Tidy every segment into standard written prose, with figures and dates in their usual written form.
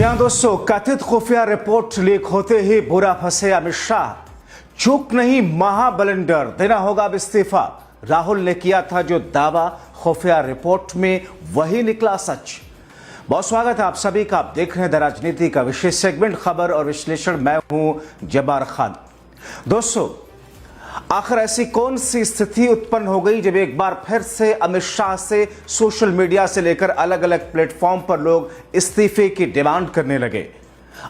हाँ दोस्तों, कथित खुफिया रिपोर्ट लीक होते ही बुरा फंसे अमित शाह। चूक नहीं, महा ब्लंडर, देना होगा अब इस्तीफा। राहुल ने किया था जो दावा खुफिया रिपोर्ट में, वही निकला सच। बहुत स्वागत है आप सभी का। आप देख रहे हैं द राजनीति का विशेष सेगमेंट खबर और विश्लेषण। मैं हूं जब्बार खान। दोस्तों, आखिर ऐसी कौन सी स्थिति उत्पन्न हो गई जब एक बार फिर से अमित शाह से सोशल मीडिया से लेकर अलग अलग प्लेटफॉर्म पर लोग इस्तीफे की डिमांड करने लगे?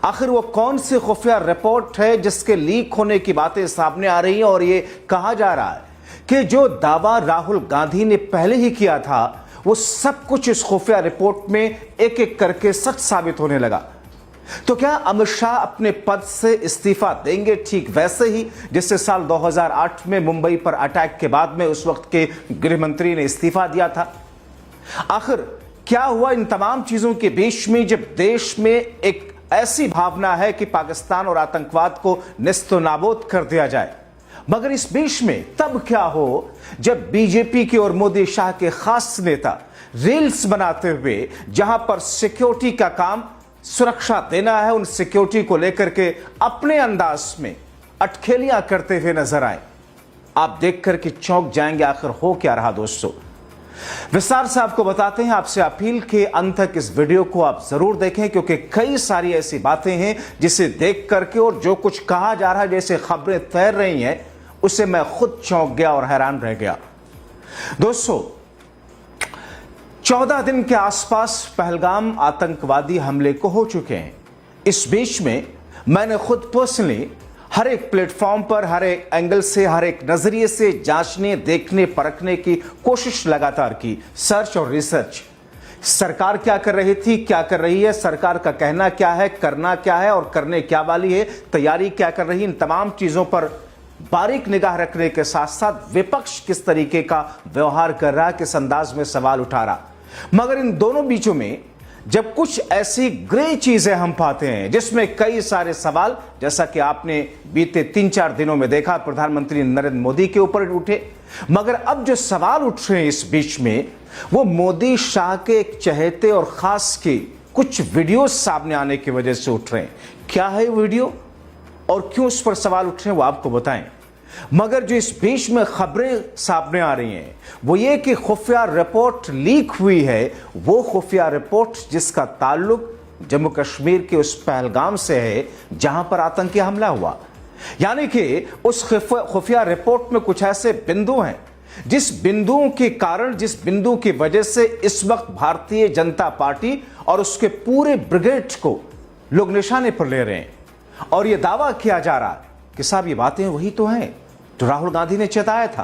आखिर वो कौन सी खुफिया रिपोर्ट है जिसके लीक होने की बातें सामने आ रही हैं और ये कहा जा रहा है कि जो दावा राहुल गांधी ने पहले ही किया था वो सब कुछ इस खुफिया रिपोर्ट में एक एक करके सच साबित होने लगा? तो क्या अमित शाह अपने पद से इस्तीफा देंगे, ठीक वैसे ही जिससे साल 2008 में मुंबई पर अटैक के बाद में उस वक्त के गृह मंत्री ने इस्तीफा दिया था? आखिर क्या हुआ इन तमाम चीजों के बीच में जब देश में एक ऐसी भावना है कि पाकिस्तान और आतंकवाद को निस्तो नाबूद कर दिया जाए? मगर इस बीच में तब क्या हो जब बीजेपी के और मोदी शाह के खास नेता रील्स बनाते हुए जहां पर सिक्योरिटी का काम सुरक्षा देना है, उन सिक्योरिटी को लेकर के अपने अंदाज में अटखेलियां करते हुए नजर आए। आप देखकर के चौंक जाएंगे आखिर हो क्या रहा। दोस्तों, विस्तार से आपको बताते हैं। आपसे अपील के अंत तक इस वीडियो को आप जरूर देखें, क्योंकि कई सारी ऐसी बातें हैं जिसे देख करके और जो कुछ कहा जा रहा है, जैसे खबरें तैर रही हैं, उससे मैं खुद चौंक गया और हैरान रह गया। दोस्तों, 14 दिन के आसपास पहलगाम आतंकवादी हमले को हो चुके हैं। इस बीच में मैंने खुद पर्सनली हर एक प्लेटफॉर्म पर, हर एक एंगल से, हर एक नजरिए से जांचने, देखने, परखने की कोशिश लगातार की, सर्च और रिसर्च। सरकार क्या कर रही थी, क्या कर रही है, सरकार का कहना क्या है, करना क्या है और करने क्या वाली है, तैयारी क्या कर रही है, इन तमाम चीजों पर बारीक निगाह रखने के साथ साथ विपक्ष किस तरीके का व्यवहार कर रहा है, किस अंदाज में सवाल उठा रहा। मगर इन दोनों बीचों में जब कुछ ऐसी ग्रे चीजें हम पाते हैं जिसमें कई सारे सवाल, जैसा कि आपने बीते 3-4 दिनों में देखा, प्रधानमंत्री नरेंद्र मोदी के ऊपर उठे, मगर अब जो सवाल उठ रहे हैं इस बीच में, वो मोदी शाह के एक चहेते और खास के कुछ वीडियो सामने आने की वजह से उठ रहे हैं। क्या है वीडियो और क्यों उस पर सवाल उठ रहे हैं वो आपको बताएं। मगर जो इस बीच में खबरें सामने आ रही हैं वो ये कि खुफिया रिपोर्ट लीक हुई है, वो खुफिया रिपोर्ट जिसका ताल्लुक जम्मू कश्मीर के उस पहलगाम से है जहां पर आतंकी हमला हुआ। यानी कि उस खुफिया रिपोर्ट में कुछ ऐसे बिंदु हैं जिस बिंदुओं के कारण, जिस बिंदु की वजह से इस वक्त भारतीय जनता पार्टी और उसके पूरे ब्रिगेड को लोग निशाने पर ले रहे हैं और यह दावा किया जा रहा है कि साहब ये बातें वही तो हैं तो राहुल गांधी ने चेताया था।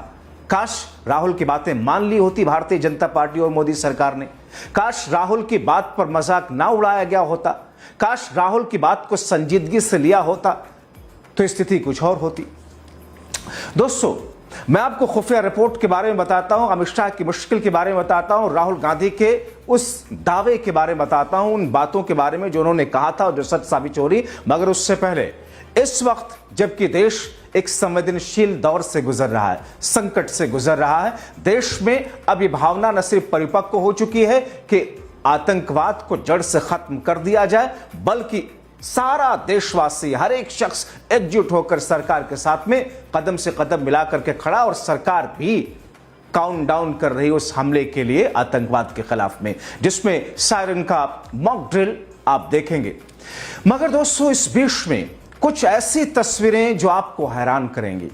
काश राहुल की बातें मान ली होती भारतीय जनता पार्टी और मोदी सरकार ने। काश राहुल की बात पर मजाक ना उड़ाया गया होता। काश राहुल की बात को संजीदगी से लिया होता तो स्थिति कुछ और होती। दोस्तों, मैं आपको खुफिया रिपोर्ट के बारे में बताता हूं, अमित शाह की मुश्किल के बारे में बताता हूं, राहुल गांधी के उस दावे के बारे में बताता हूं, उन बातों के बारे में जो उन्होंने कहा था और जो सच साबित हो रही। मगर उससे पहले, इस वक्त जबकि देश एक संवेदनशील दौर से गुजर रहा है, संकट से गुजर रहा है, देश में अब ये भावना न सिर्फ परिपक्व हो चुकी है कि आतंकवाद को जड़ से खत्म कर दिया जाए, बल्कि सारा देशवासी, हर एक शख्स एकजुट होकर सरकार के साथ में कदम से कदम मिलाकर के खड़ा, और सरकार भी काउंटडाउन कर रही उस हमले के लिए आतंकवाद के खिलाफ में, जिसमें सायरन का मॉक ड्रिल आप देखेंगे। मगर दोस्तों, इस बीच में कुछ ऐसी तस्वीरें जो आपको हैरान करेंगी,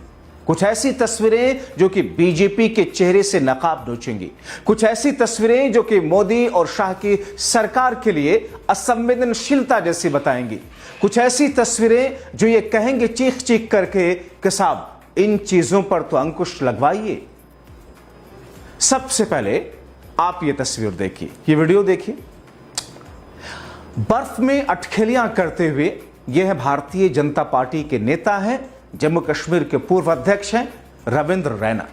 कुछ ऐसी तस्वीरें जो कि बीजेपी के चेहरे से नकाब नोचेंगी, कुछ ऐसी तस्वीरें जो कि मोदी और शाह की सरकार के लिए असंवेदनशीलता जैसी बताएंगी, कुछ ऐसी तस्वीरें जो ये कहेंगे चीख चीख करके कि साहब इन चीजों पर तो अंकुश लगवाइए। सबसे पहले आप ये तस्वीर देखिए, ये वीडियो देखिए। बर्फ में अटखेलियां करते हुए यह भारतीय जनता पार्टी के नेता हैं, जम्मू कश्मीर के पूर्व अध्यक्ष हैं रविंद्र रैना।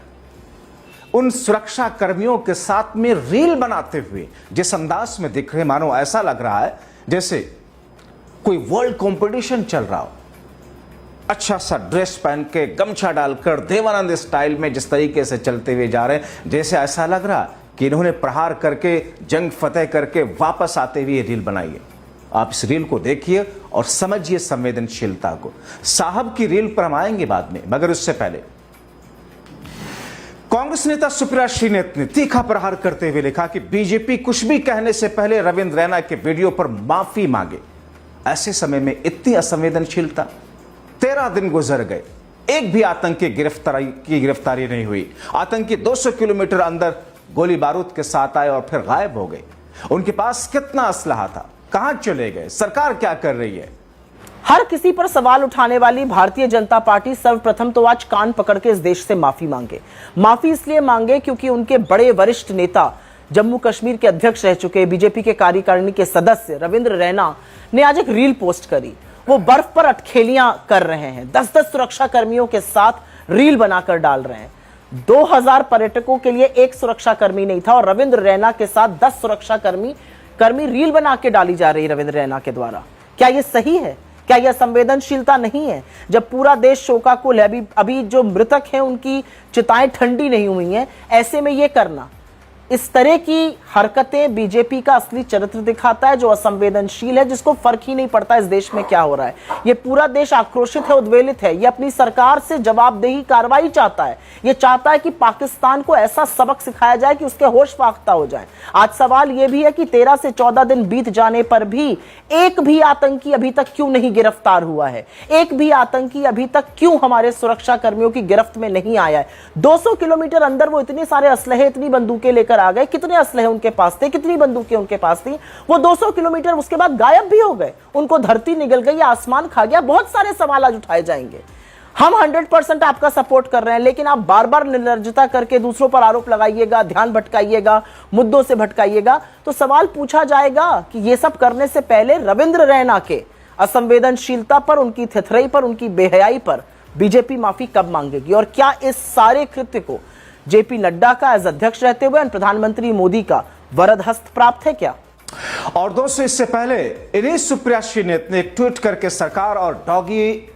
उन सुरक्षा कर्मियों के साथ में रील बनाते हुए जिस अंदाज में दिख रहे, मानो ऐसा लग रहा है जैसे कोई वर्ल्ड कंपटीशन चल रहा हो। अच्छा सा ड्रेस पहन के, गमछा डालकर, देवानंद स्टाइल में जिस तरीके से चलते हुए जा रहे हैं, जैसे ऐसा लग रहा कि इन्होंने प्रहार करके, जंग फतेह करके वापस आते हुए रील बनाई है। आप इस रील को देखिए और समझिए संवेदनशीलता को। साहब की रील पर हम आएंगे बाद में, मगर उससे पहले कांग्रेस नेता सुप्रिया श्रीनेत ने तीखा प्रहार करते हुए लिखा कि बीजेपी कुछ भी कहने से पहले रविंद्र रैना के वीडियो पर माफी मांगे। ऐसे समय में इतनी असंवेदनशीलता। 13 दिन गुजर गए, एक भी आतंकी गिरफ्तारी नहीं हुई। आतंकी 200 किलोमीटर अंदर गोली बारूद के साथ आए और फिर गायब हो गए। उनके पास कितना असलहा था, कहां चले गए, सरकार क्या कर रही है? हर किसी पर सवाल उठाने वाली भारतीय जनता पार्टी सर्वप्रथम तो आज कान पकड़ के इस देश से माफी मांगे। माफी इसलिए मांगे क्योंकि उनके बड़े वरिष्ठ नेता, जम्मू कश्मीर के अध्यक्ष रह चुके बीजेपी के कार्यकारिणी के सदस्य रविंद्र रैना ने आज एक रील पोस्ट करी। वो बर्फ पर अटखेलियां कर रहे हैं, 10-10 सुरक्षा कर्मियों के साथ रील बनाकर डाल रहे हैं। 2000 पर्यटकों के लिए एक सुरक्षा कर्मी नहीं था और रविंद्र रैना के साथ 10 सुरक्षा कर्मी रील बना के डाली जा रही रविंद्र रैना के द्वारा। क्या यह सही है? क्या यह संवेदनशीलता नहीं है? जब पूरा देश शोकाकुल है, अभी जो मृतक हैं उनकी चिताएं ठंडी नहीं हुई हैं, ऐसे में यह करना, इस तरह की हरकतें बीजेपी का असली चरित्र दिखाता है, जो असंवेदनशील है, जिसको फर्क ही नहीं पड़ता इस देश में क्या हो रहा है। ये पूरा देश आक्रोशित है, उद्वेलित है। ये अपनी सरकार से जवाबदेही कार्रवाई चाहता है। ये चाहता है कि पाकिस्तान को ऐसा सबक सिखाया जाए कि उसके होश फाख्ता हो जाए। आज सवाल यह भी है कि 13 से 14 दिन बीत जाने पर भी एक भी आतंकी अभी तक क्यों नहीं गिरफ्तार हुआ है? एक भी आतंकी अभी तक क्यों हमारे सुरक्षा कर्मियों की गिरफ्त में नहीं आया है? 200 किलोमीटर अंदर वो इतने सारे असलहे, इतनी बंदूकें लेकर आ गए। कितने असलहे उनके पास थे, कितनी बंदूकें उनके पास थी? वो 200 किलोमीटर उसके बाद गायब भी हो गए। उनको धरती निगल गई, आसमान खा गया। बहुत सारे सवाल आज उठाए जाएंगे। हम 100% आपका सपोर्ट कर रहे हैं, लेकिन आप बार बार निर्लज्जता करके दूसरों पर आरोप लगाइएगा, ध्यान भटकाइएगा, मुद्दों से भटकाइएगा, तो सवाल पूछा जाएगा कि यह सब करने से पहले रविंद्र रैना के असंवेदनशीलता पर, उनकी थिथरई पर, उनकी बेहयाई पर बीजेपी माफी कब मांगेगी? और क्या इस सारे कृत्य को जेपी नड्डा का एज अध्यक्ष रहते हुए प्रधानमंत्री मोदी का वरद हस्त प्राप्त है क्या? और दोस्तों, इससे पहले इन्हीं सुप्रिया श्रीनेत ने एक ट्वीट करके सरकार और डॉगी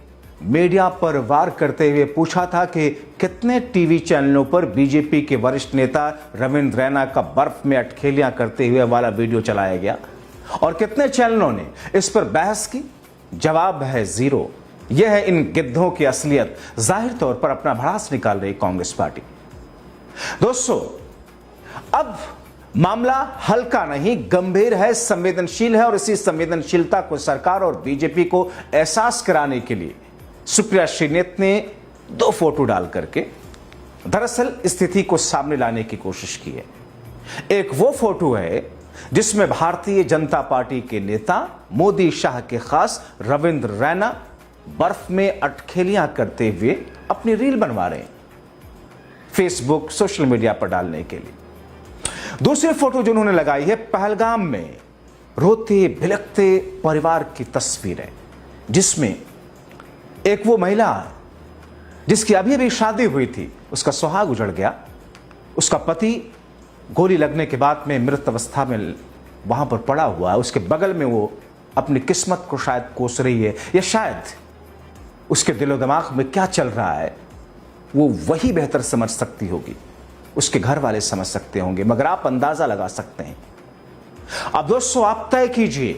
मीडिया पर वार करते हुए पूछा था कि कितने टीवी चैनलों पर बीजेपी के वरिष्ठ नेता रविंद्र रैना का बर्फ में अटखेलियां करते हुए वाला वीडियो चलाया गया और कितने चैनलों ने इस पर बहस की। जवाब है 0। यह है इन गिद्धों की असलियत। जाहिर तौर पर अपना भड़ास निकाल रही कांग्रेस पार्टी। दोस्तों, अब मामला हल्का नहीं, गंभीर है, संवेदनशील है और इसी संवेदनशीलता को सरकार और बीजेपी को एहसास कराने के लिए सुप्रिया श्रीनेत ने 2 फोटो डाल करके दरअसल स्थिति को सामने लाने की कोशिश की है। एक वो फोटो है जिसमें भारतीय जनता पार्टी के नेता मोदी शाह के खास रविंद्र रैना बर्फ में अटखेलियां करते हुए अपनी रील बनवा रहे हैं फेसबुक, सोशल मीडिया पर डालने के लिए। दूसरी फोटो जो उन्होंने लगाई है, पहलगाम में रोते भिलकते परिवार की तस्वीर है, जिसमें एक वो महिला जिसकी अभी अभी शादी हुई थी, उसका सुहाग उजड़ गया, उसका पति गोली लगने के बाद में मृत अवस्था में वहां पर पड़ा हुआ है, उसके बगल में वो अपनी किस्मत को शायद कोस रही है, या शायद उसके दिलो दिमाग में क्या चल रहा है वो वही बेहतर समझ सकती होगी, उसके घर वाले समझ सकते होंगे, मगर आप अंदाजा लगा सकते हैं। अब दोस्तों, आप तय कीजिए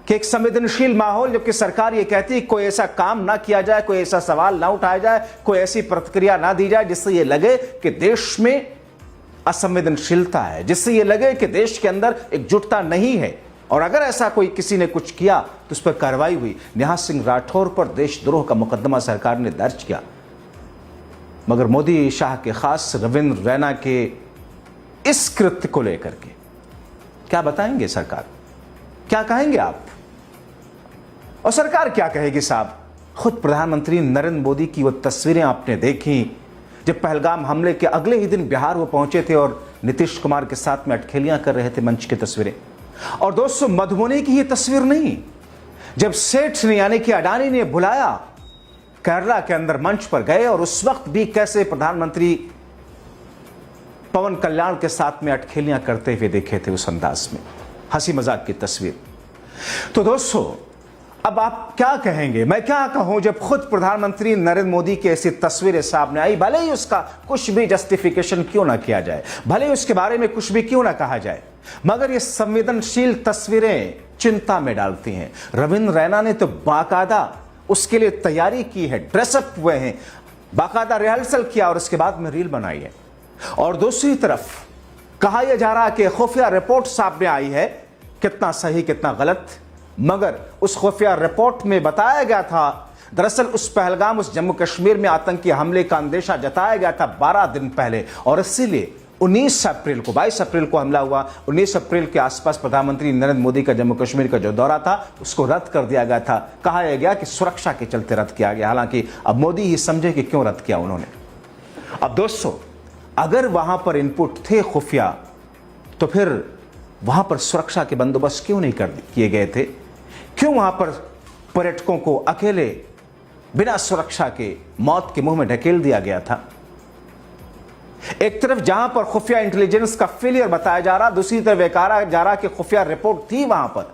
कि एक संवेदनशील माहौल, जबकि सरकार ये कहती है कोई ऐसा काम ना किया जाए, कोई ऐसा सवाल ना उठाया जाए, कोई ऐसी प्रतिक्रिया ना दी जाए जिससे ये लगे कि देश में असंवेदनशीलता है, जिससे ये लगे कि देश के अंदर एकजुटता नहीं है, और अगर ऐसा कोई किसी ने कुछ किया तो उस पर कार्रवाई हुई। निहाल सिंह राठौर पर देशद्रोह का मुकदमा सरकार ने दर्ज किया, मगर मोदी शाह के खास रविंद्र रैना के इस कृत्य को लेकर के क्या बताएंगे सरकार? क्या कहेंगे आप? और सरकार क्या कहेगी साहब? खुद प्रधानमंत्री नरेंद्र मोदी की वो तस्वीरें आपने देखी जब पहलगाम हमले के अगले ही दिन बिहार वो पहुंचे थे और नीतीश कुमार के साथ में अटखेलियां कर रहे थे, मंच की तस्वीरें। और दोस्तों, मधुबनी की ये तस्वीर नहीं, जब सेठ ने यानी कि अडानी ने बुलाया, केरला के अंदर मंच पर गए और उस वक्त भी कैसे प्रधानमंत्री पवन कल्याण के साथ में अटखेलियां करते हुए देखे थे, उस अंदाज में, हंसी मजाक की तस्वीर। तो दोस्तों, अब आप क्या कहेंगे? मैं क्या कहूं जब खुद प्रधानमंत्री नरेंद्र मोदी की ऐसी तस्वीरें सामने आई, भले ही उसका कुछ भी जस्टिफिकेशन क्यों ना किया जाए, भले ही उसके बारे में कुछ भी क्यों ना कहा जाए, मगर ये संवेदनशील तस्वीरें चिंता में डालती हैं। रविंद्र रैना ने तो बाकायदा उसके लिए तैयारी की है, ड्रेसअप हुए हैं, बाकायदा रिहर्सल किया और उसके बाद में रील बनाई है। और दूसरी तरफ कहा यह जा रहा है कि खुफिया रिपोर्ट सामने आई है, कितना सही कितना गलत, मगर उस खुफिया रिपोर्ट में बताया गया था, दरअसल उस पहलगाम, उस जम्मू कश्मीर में आतंकी हमले का अंदेशा जताया गया था 12 दिन पहले, और इसीलिए 19 अप्रैल को, 22 अप्रैल को हमला हुआ। 19 अप्रैल के आसपास प्रधानमंत्री नरेंद्र मोदी का जम्मू कश्मीर का जो दौरा था उसको रद्द कर दिया गया था। कहा यह गया कि सुरक्षा के चलते रद्द किया गया, हालांकि अब मोदी ही समझे कि क्यों रद्द किया उन्होंने। अब दोस्तों, अगर वहां पर इनपुट थे खुफिया, तो फिर वहां पर सुरक्षा के बंदोबस्त क्यों नहीं किए गए थे? क्यों वहां पर पर्यटकों को अकेले बिना सुरक्षा के मौत के मुंह में ढकेल दिया गया था? एक तरफ जहां पर खुफिया इंटेलिजेंस का फेलियर बताया जा रहा, दूसरी तरफ यह कहा जा रहा कि खुफिया रिपोर्ट थी वहां पर।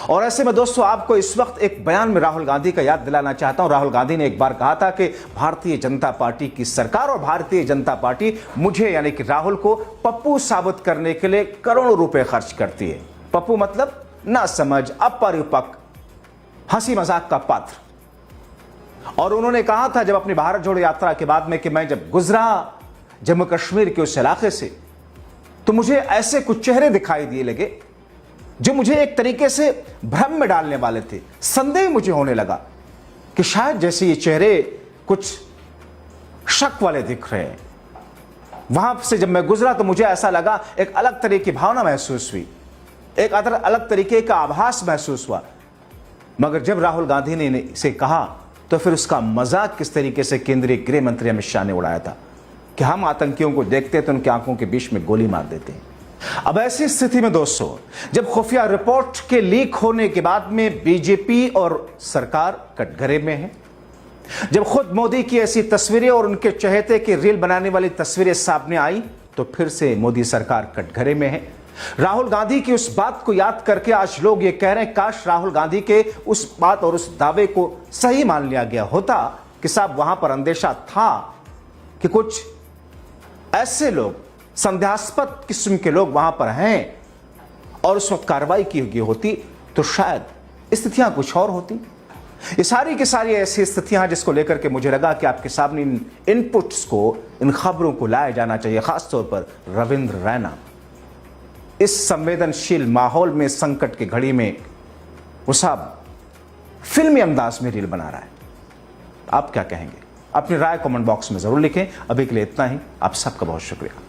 और ऐसे में दोस्तों, आपको इस वक्त एक बयान में राहुल गांधी का याद दिलाना चाहता हूं। राहुल गांधी ने एक बार कहा था कि भारतीय जनता पार्टी की सरकार और भारतीय जनता पार्टी मुझे, यानी कि राहुल को, पप्पू साबित करने के लिए करोड़ों रुपए खर्च करती है। पप्पू मतलब ना समझ, अपरिपक्व, हंसी मजाक का पात्र। और उन्होंने कहा था जब अपनी भारत जोड़ो यात्रा के बाद में कि मैं जब गुजरा जम्मू कश्मीर के उस इलाके से, तो मुझे ऐसे कुछ चेहरे दिखाई दिए लगे जो मुझे एक तरीके से भ्रम में डालने वाले थे। संदेह मुझे होने लगा कि शायद जैसे ये चेहरे कुछ शक वाले दिख रहे हैं। वहां से जब मैं गुजरा तो मुझे ऐसा लगा, एक अलग तरह की भावना महसूस हुई, एक अलग तरीके का आभास महसूस हुआ। मगर जब राहुल गांधी ने इसे कहा तो फिर उसका मजाक किस तरीके से केंद्रीय गृह मंत्री अमित शाह ने उड़ाया था कि हम आतंकियों को देखते तो उनकी आंखों के बीच में गोली मार देते हैं। अब ऐसी स्थिति में दोस्तों, जब खुफिया रिपोर्ट के लीक होने के बाद में बीजेपी और सरकार कटघरे में है, जब खुद मोदी की ऐसी तस्वीरें और उनके चहेते की रील बनाने वाली तस्वीरें सामने आई, तो फिर से मोदी सरकार कटघरे में है। राहुल गांधी की उस बात को याद करके आज लोग ये कह रहे हैं, काश राहुल गांधी के उस बात और उस दावे को सही मान लिया गया होता कि साहब वहां पर अंदेशा था कि कुछ ऐसे लोग, संदेहास्पद किस्म के लोग वहां पर हैं, और उस वक्त कार्रवाई की गई होती तो शायद स्थितियां कुछ और होती। ये सारी की सारी ऐसी स्थितियां हैं जिसको लेकर के मुझे लगा कि आपके सामने इन इनपुट्स को, इन खबरों को लाया जाना चाहिए। खासतौर पर रविंद्र रैना इस संवेदनशील माहौल में, संकट की घड़ी में, वो साहब फिल्मी अंदाज में रील बना रहा है। आप क्या कहेंगे? अपनी राय कमेंट बॉक्स में जरूर लिखें। अभी के लिए इतना ही। आप सबका बहुत शुक्रिया।